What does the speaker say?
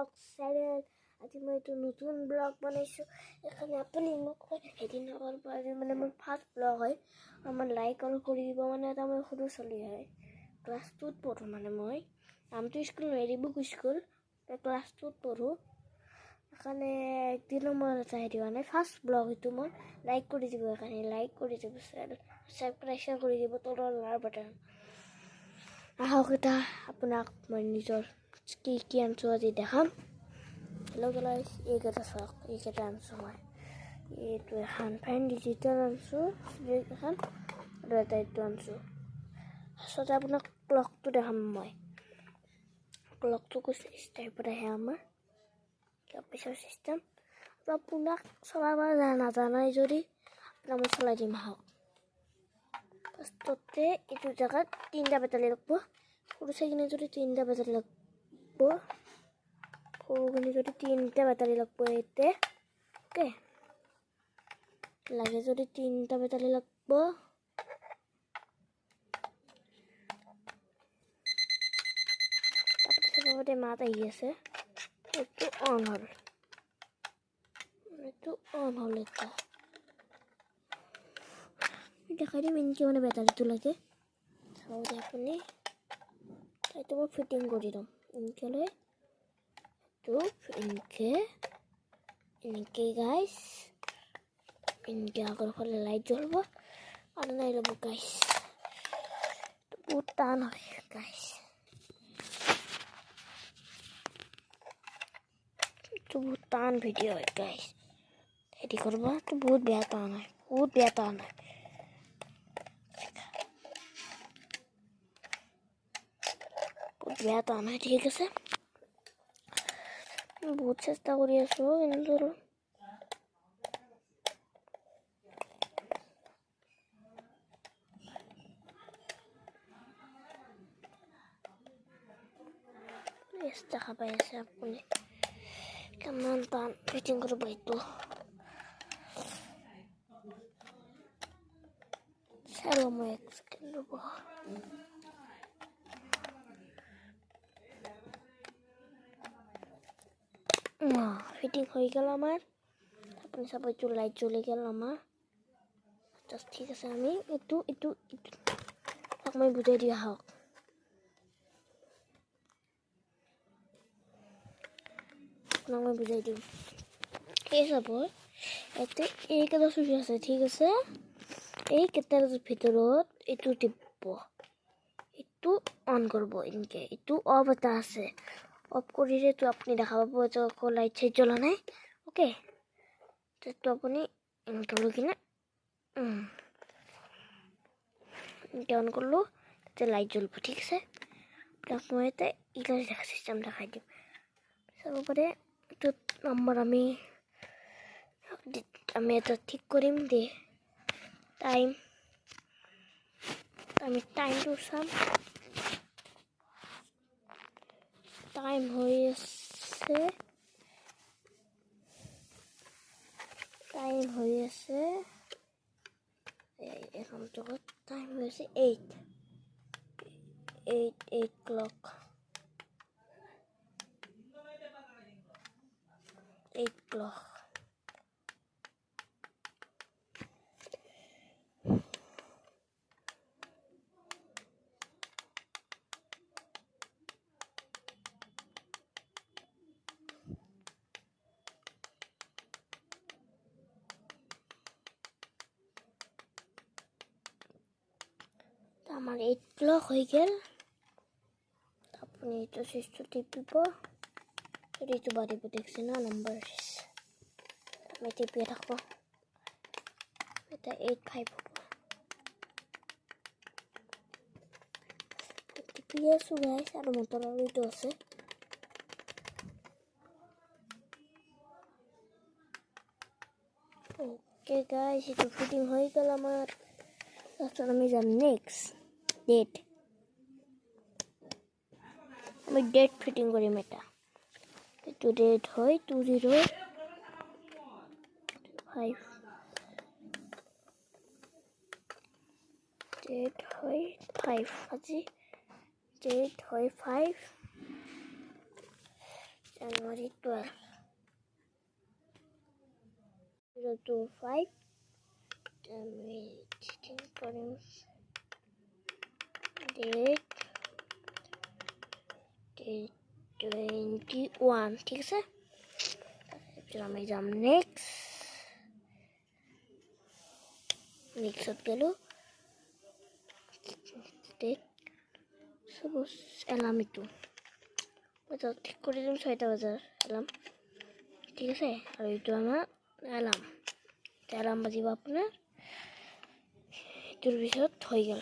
Blog channel আজি মই এইটো নতুন ব্লগ বনাইছোঁ এখানে আপুনি মোক সেইদিনাৰ পৰা মানে মোৰ ফাৰ্ষ্ট ব্লগ হয় আমাৰ লাইক আৰু কৰি দিব মানে এটা মই সৰু চলি হয় ক্লাছ 2ত পঢ়ো মানে মই নামটো স্কুল মেৰিবুক স্কুল ক্লাছ 2ত পঢ়ো এখানে একদিনো মই এটা হেৰি হোৱা নাই ফাৰ্ষ্ট ব্লগ এইটো মই লাইক কৰি দিব এখানে লাইক কৰি দিব সাবস্ক্ৰাইব কৰি দিব তলৰ লাল বাটন আহক এটা আপোনাক মই নিজৰ কি আনছো আজি দেখাম হেল্ল' গাইস এইকেইটা চাওক এইকেইটা আনছো মই এইটো এখন ফাইন ডিজিটেল আনছো এখন আৰু এটা এইটো আনছো আচলতে আপোনাক ক্লকটো দেখাম মই ক্লকটো কৈছে টাইপৰ আহে আমাৰ পইচাৰ চিষ্টেম আপোনাক চলাব নাজানাই যদি আপোনাক মই চলাই দিম আহক ফাৰ্ষ্টতে এইটো জেগাত 3টা বেটাৰী লাগব সৰু চাইকিনে যদি 3টা বেটাৰী লাগব সৰুখিনি যদি 3টা বেটাৰী লাগব এতে ওকে লাগে যদি 3টা বেটাৰী লাগব তারপরে মাত আহি আছে একটু অন হল এটা দেখাই দিম ইনকে মানে বেটারিটো লাগে তাহলে আপনি তাইতো মই ফিটিং কৰি দিম ইনকে লৈ তো ইনকে গাইস ইনকে আগৰ ফালে লাইট জ্বলব আৰু নাই ল'ব গাইস বহুত টান হয় গাইস তো বহুত টান ভিডিও হয় গাইস এডি করবা তো বহুত বেয়া টান হয় বহুত বেয়া টান হয় ঠিক আছে বহুত চেষ্টা কৰি আছো কিন্তু দেখা পাই আছে আপুনি কেমন টান ফিটিং করব এইটো চলো মই এক সেকেন্ড রব ফিটিং হয়ে গেল আমার আপনি সব একটু লাইট জ্বলে গেল আমার জাস্ট ঠিক আছে আমি একটু আমি বুঝাই দিয়া হোক মই বুঝাই দিম এই সব এতে এইকেইটা চুইচ আছে ঠিক আছে এইকেইটাৰ ভিতৰত এইটো টিপব এইটো অন কৰিব ইনকে এইটো অফ এটা আছে অফ কৰিলে তো আপুনি দেখা পাব যে লাইট চাইট জ্বলা নাই ওকে তো আপুনি ইনকে লৈ কিনে ইনকে অন করলো তাতে লাইট জ্বলব ঠিক আছে আপনাক মই এটা ইলাজ দেখা সিস্টেম দেখাই দিম চাব পাৰে এইটো নাম্বাৰ আমি এটা ঠিক কৰিম দে আমি টাইমটো চাম টাইম হৈ আছে এখন জগত টাইম হৈ আছে 8 ক্লক 8 ক্লক আমার 8 ক্লক হয়ে গেল আপনি এটা সুইচটা টিপব এইটো বাড়িব দেখছেন না নাম্বার আমি টিপিয়ে থাকবো এটা 85 হব টিপিয়ে আছো গাইস আর মোটর আর এইটো আছে ওকে গাইস এটা ফিটিং হয়ে গেল আমার তারপর আমি যাম নেক্সট ডেট আমি ডেট ফিটিং করিম এটা এইটো ডেট হয় 20 5 ডেট হয় 5 আজি ডেট হয় 5 January 12. 025. Then we think date 21 ঠিক আছে তারপর আমি যাম নেক্সট গেল ডেট সাপোজ অ্যালার্ম একটু ঠিক করে দিলাম 6টা বাজার অ্যালার্ম ঠিক আছে আর এইটা আমার অ্যালার্ম বাজিব আপনার এটার পিছত হয়ে গেল